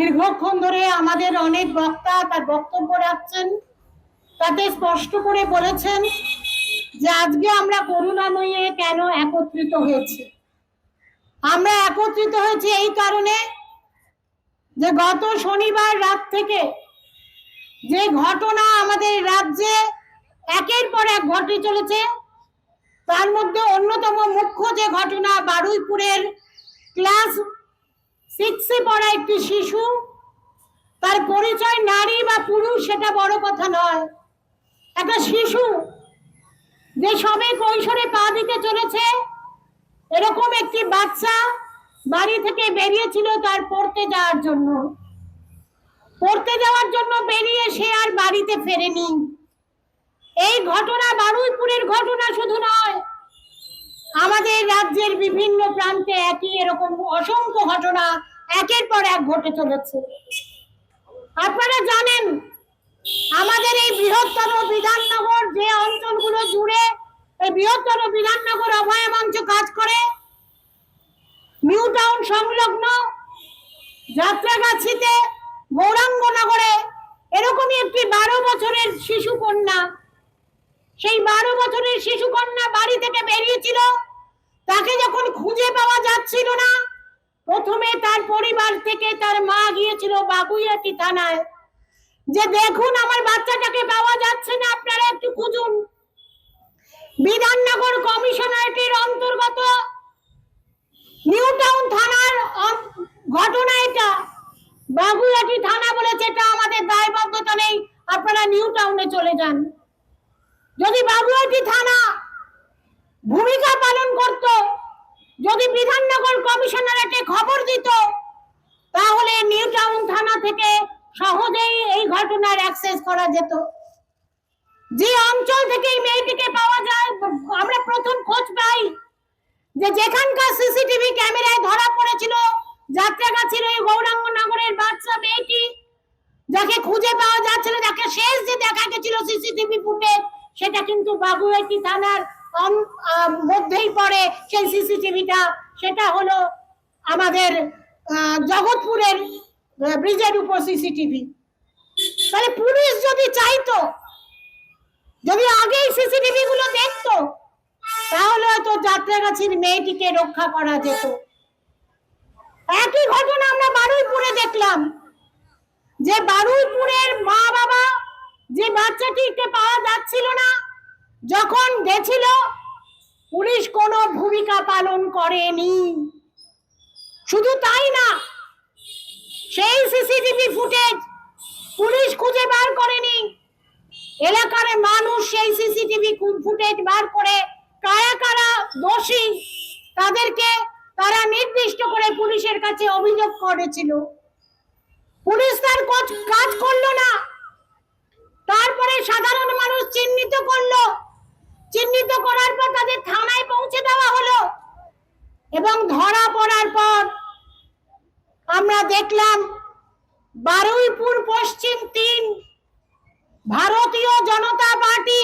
দীর্ঘক্ষণ ধরে আমাদের অনেক বক্তা তার বক্তব্য রাখছেন, তাতে স্পষ্ট করে বলেছেন যে আজকে আমরা করুণাময়ী কেন একত্রিত হয়েছি। আমরা একত্রিত হয়েছি এই কারণে যে গত শনিবার রাত থেকে যে ঘটনা আমাদের রাজ্যে একের পর এক ঘটে চলেছে, তার মধ্যে অন্যতম মুখ্য যে ঘটনা, বারুইপুরের ক্লাস 6-এ পড়া একটি শিশু, তার পরিচয় নারী বা পুরুষ সেটা বড় কথা নয়, একটা শিশু যে সবে কৈশোরে পা দিতে চলেছে, এরকম একটি বাচ্চা বাড়ি থেকে বেরিয়েছিল তার পড়তে যাওয়ার জন্য বেরিয়ে সে আর বাড়িতে ফেরেনি। এই ঘটনা বারুইপুরের ঘটনা শুধু নয়, আমাদের রাজ্যের বিভিন্ন প্রান্তে একই এরকম অসংখ্য ঘটনা একের পর এক ঘটে চলেছে। আপনারা জানেন আমাদের এই বৃহত্তর বিধাননগর, যে অঞ্চলগুলো জুড়ে এই বৃহত্তর বিধাননগর অভয় মঞ্চ কাজ করে, নিউ টাউন সংলগ্ন যাত্রাগাছিতে গৌরাঙ্গনগরে এরকমই একটি 12 বছরের শিশু কন্যা, সেই 12 বছরের শিশু কন্যা বাড়ি থেকে বেরিয়েছিল। তাকে যখন খুঁজে পাওয়া যাচ্ছিল না, প্রথমে তার পরিবার থেকে তার মা গিয়েছিল বাগুইআটি থানায়, যে দেখুন আমার বাচ্চাটাকে পাওয়া যাচ্ছে না, আপনারা একটু খুঁজুন। বিধাননগর কমিশনারেটের অন্তর্গত নিউ টাউন থানার ঘটনা এটা। বাগুইআটি থানা বলেছে এটা আমাদের দায়বদ্ধতা নেই, আপনারা নিউ টাউনে চলে যান। যদি বাগুইআটি থানা ভূমিকা পালন করত, যদি বিধাননগর কমিশনারেটে খবর দিত, তাহলে নিউ টাউন থানা থেকে সহজেই এই ঘটনার অ্যাক্সেস করা যেত। যে অঞ্চল থেকে এই মেয়েটিকে পাওয়া যায়, আমরা প্রথম খোঁজ পাই যে যেখানকার সিসিটিভি ক্যামেরায় ধরা পড়েছিল যাত্রাগাছির ওই গৌরাঙ্গনগরের বাচ্চা মেয়েটি, যাকে খুঁজে পাওয়া যাচ্ছিল, যাকে শেষ যে দেখা গেছিল সিসিটিভি ফুটেজ, সেটা কিন্তু বাগুইআটি থানার মধ্যেই পড়ে। সেই সিসিটিভিটা সেটা হলো আমাদের জগৎপুরের ব্রিজের উপর সিসিটিভি। তাহলে পুলিশ যদি চাইতো, যদি আগেই সিসিটিভি গুলো দেখতো, তাহলে হয়তো যাত্রাগাছির মেয়েটিকে রক্ষা করা যেত। একই ঘটনা আমরা বারুইপুরে দেখলাম, যে বারুইপুরের মা বাবা যে বাচ্চাটিকে পাওয়া যাচ্ছিল না, যখন গেছিল পুলিশ কোনো ভূমিকা পালন করেনি। শুধু তাই না, সেই সিসিটিভি ফুটেজ পুলিশ খুঁজে বার করেনি, এলাকার মানুষ সেই সিসিটিভি ফুটেজ বার করে কারা কারা দোষী তাদেরকে তারা নির্দিষ্ট করে পুলিশের কাছে অভিযোগ করেছিল। পুলিশ তার কাজ করলো না। তারপরে সাধারণ মানুষ চিহ্নিত করলো, চিহ্নিত করার পর তাদের থানায় পৌঁছে দেওয়া হলো, এবং ধরা পড়ার পর আমরা দেখলাম বারুইপুর পশ্চিম 3 ভারতীয় জনতা পার্টি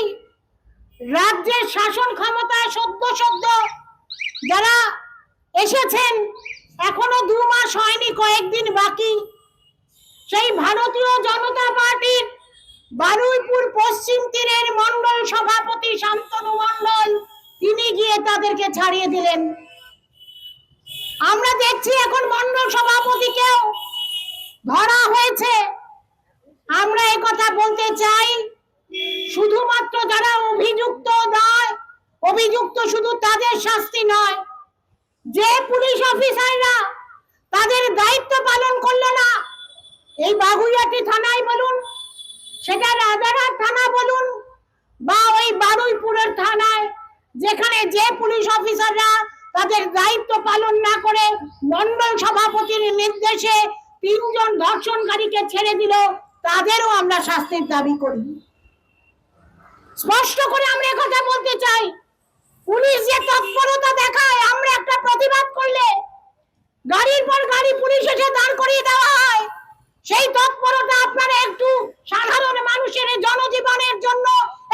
রাজ্যের শাসন ক্ষমতায় সদ্য যারা এসেছেন, এখনো 2 মাস হয়নি, কয়েকদিন বাকি, সেই ভারতীয় জনতা পার্টির বারুইপুর পশ্চিম 3-এর মন্ডল সভাপতি শান্তনু মন্ডল, তিনি গিয়ে তাদেরকে ছাড়িয়ে দিলেন। আমরা দেখছি এখন মন্ডল সভাপতিকেও ধরা হয়েছে। আমরা এই কথা বলতে চাই, শুধুমাত্র যারা অভিযুক্ত শুধু তাদের শাস্তি নয়, যে পুলিশ অফিসাররা তাদের দায়িত্ব পালন করলো না, এই বাগুইআটি থানায় বলুন, সেটা রাজারহাট থানা বলুন, বা ওই বারুইপুরের থানায়, যেখানে যে পুলিশ অফিসাররা তাদের দায়িত্ব পালন না করে মন্ডল সভাপতির নির্দেশে 3 জন ধর্ষণকারীকে ছেড়ে দিল, তাদেরও আমরা শাস্তির দাবি করি। স্পষ্ট করে আমরা কথা বলতে চাই, পুলিশ যে তৎপরতা দেখায়, আমরা একটা প্রতিবাদ করলে গাড়ির পর গাড়ি পুলিশ এসে দাঁড় করিয়ে দেওয়া হয়, সেই তৎপরতা আপনারা একটু সাধারণ মানুষের জনজীবনের জন্য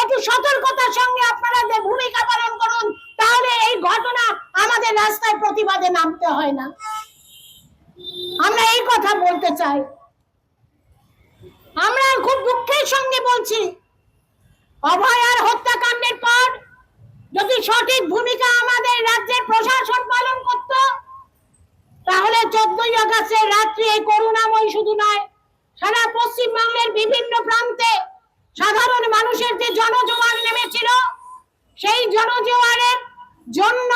একটু সতর্কতার সঙ্গে আপনারা ভূমিকা পালন করুন, তাহলে এই ঘটনা আমাদের রাস্তায় প্রতিবাদে নামতে হয় না। আমরা এই কথা বলতে চাই। চাই। আমরা খুব দুঃখের সঙ্গে বলছি, অভয়ার হত্যাকাণ্ডের পর যদি সঠিক ভূমিকা আমাদের রাজ্যের প্রশাসন পালন করত, তাহলে 14ই আগস্টের রাত্রি এই করুণাময় শুধু নয়, সারা পশ্চিমবঙ্গের বিভিন্ন প্রান্তে সাধারণ মানুষের যে জনজোয়ার নেমেছিল, সেই জনজোয়ারের জন্য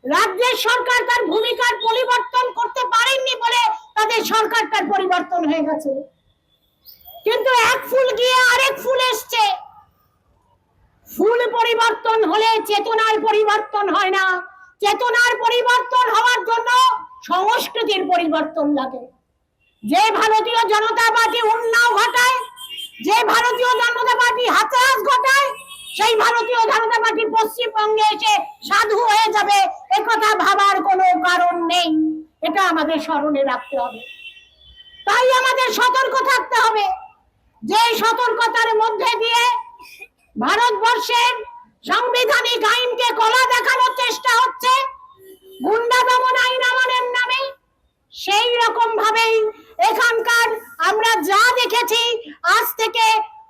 রাজ্যের সরকার তার ভূমিকার পরিবর্তন করতে পারেননি বলে তাদের সরকারটার পরিবর্তন হয়ে গেছে। কিন্তু এক ফুল গিয়ে আরেক ফুল এসছে। ফুল পরিবর্তন হলে চেতনার পরিবর্তন হয় না। চেতনার পরিবর্তন হওয়ার জন্য সংস্কৃতির পরিবর্তন লাগে। যে ভারতীয় জনতা পার্টি উন্নাও ঘটায়, যে ভারতীয় জনতা পার্টি হাতাশ ঘটায়, সেই ভারতীয় জনতা পার্টি পশ্চিমবঙ্গে এসে সাধু হয়ে যাবে, একথা ভাবার কোনো কারণ নেই। এটা আমাদের স্মরণে রাখতে হবে। তাই আমাদের সতর্ক থাকতে হবে। যে সতর্কতার মধ্যে দিয়ে ভারতবর্ষের সাংবিধানিক আইনকে গলা দেখানোর চেষ্টা হচ্ছে গুন্ডা দমন আইন আমাদের নামে, সেই রকম ভাবেই এখানকার আমরা যা দেখেছি, আজ থেকে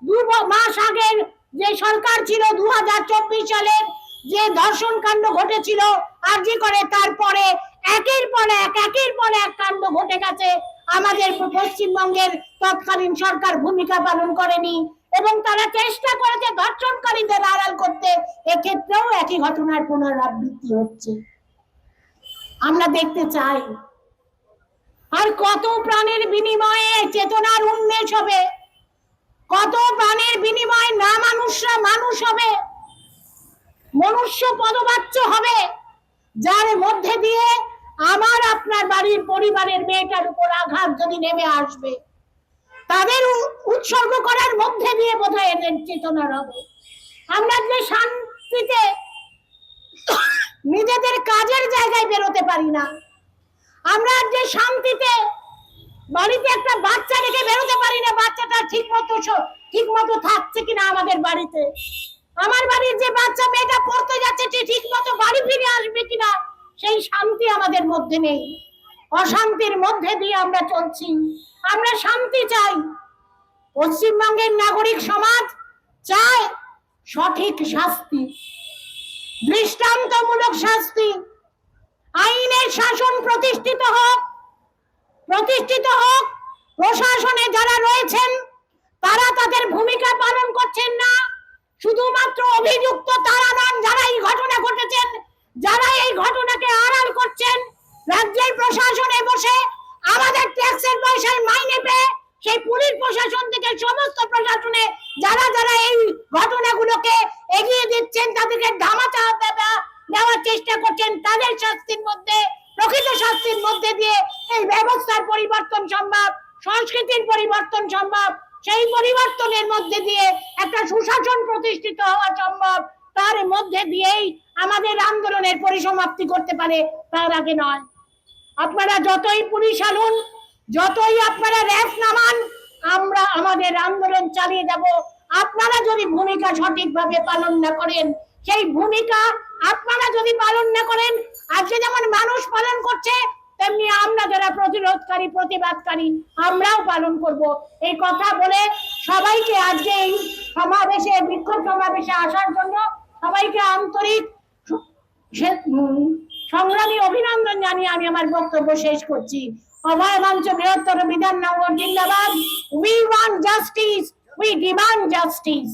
2 মাস আগের যে সরকার ছিল 2024 সালের যে ধর্ষণ কাণ্ড ঘটেছিল আরজি করে, তারপরে একের পর এক কাণ্ড ঘটে গেছে। আমাদের পশ্চিমবঙ্গের তৎকালীন সরকার ভূমিকা পালন করেনি এবং তারা চেষ্টা করেছে ধর্ষণকারীদের আড়াল করতে। এক্ষেত্রেও একই ঘটনার পুনরাবৃত্তি হচ্ছে। আমরা দেখতে চাই আর কত প্রাণের বিনিময়ে চেতনার উন্মেষ হবে, কত প্রাণের বিনিময়ে না মানুষরা মানুষ হবে, মনুষ্য পদবাচ্য হবে, যার মধ্যে দিয়ে আমার আপনার বাড়ির পরিবারের মেয়েটার উপর আঘাত যদি নেমে আসবে, তাদের উৎসর্গ করার মধ্যে দিয়ে বোধহয় এদের চেতনার হবে। আমরা যে শান্তিতে নিজেদের কাজের জায়গায় বেরোতে পারি না, আমরা যে শান্তিতে বাড়িতে একটা বাচ্চা রেখে বেরোতে পারি না, বাচ্চাটা ঠিক মতো থাকছে কিনা আমাদের বাড়িতে, আমার বাড়ির যে বাচ্চা মেয়েটা পড়তে যাচ্ছে ঠিক মতো বাড়ি ফিরে আসবে কিনা, সেই শান্তি আমাদের মধ্যে নেই। অশান্তির মধ্যে দিয়ে আমরা চলছি। আমরা শান্তি চাই। পশ্চিমবঙ্গের নাগরিক সমাজ চায় সঠিক শাস্তি, দৃষ্টান্তমূলক শাস্তি, আইনের শাসন প্রতিষ্ঠিত হোক। প্রশাসনে যারা রয়েছেন তারা তাদের ভূমিকা পালন করছেন না। শুধুমাত্র অভিযুক্ত তারা নন, যারা এই ঘটনা ঘটেছেন, যারা এই ঘটনাকে আড়াল করছেন, রাজ্যের প্রশাসনে বসে আমাদের ট্যাক্সের পয়সায় মাইনে পেয়ে সেই পুলিশ প্রশাসন থেকে সমস্ত প্রশাসনে যারা যারা এই ঘটনাগুলোকে এগিয়ে দিচ্ছেন, তাদেরকে ধামাচাপা দেওয়ার চেষ্টা করছেন, তাদের শাস্তির মধ্যে, প্রকৃত শাস্তির মধ্যে দিয়ে এই ব্যবস্থার পরিবর্তন সম্ভব, সংস্কৃতির পরিবর্তন সম্ভব। সেই পরিবর্তনের মধ্যে দিয়ে একটা সুশাসন প্রতিষ্ঠিত হওয়া সম্ভব। তার মধ্যে দিয়েই আমাদের আন্দোলনের পরিসমাপ্তি করতে পারে, তার আগে নয়। আপনারা যতই পুলিশ আনুন, যতই আপনারা র্যাফ নামান, আমরা আমাদের আন্দোলন চালিয়ে যাব। আপনারা যদি ভূমিকা সঠিকভাবে পালন না করেন, সেই ভূমিকা আপনারা যদি পালন না করেন, আজকে যেমন মানুষ পালন করছে, তেমনি আমরা যারা প্রতিরোধকারী, প্রতিবাদকারী, আমরাও পালন করব। এই কথা বলে সবাইকে আজকে এই সমাবেশে, বিক্ষোভ সমাবেশে আসার জন্য সবাইকে আন্তরিক সংগ্রামী অভিনন্দন জানিয়ে আমি আমার বক্তব্য শেষ করছি। অভয় মঞ্চ বৃহত্তর বিধাননগর জিন্দাবাদ। We want justice, we demand justice.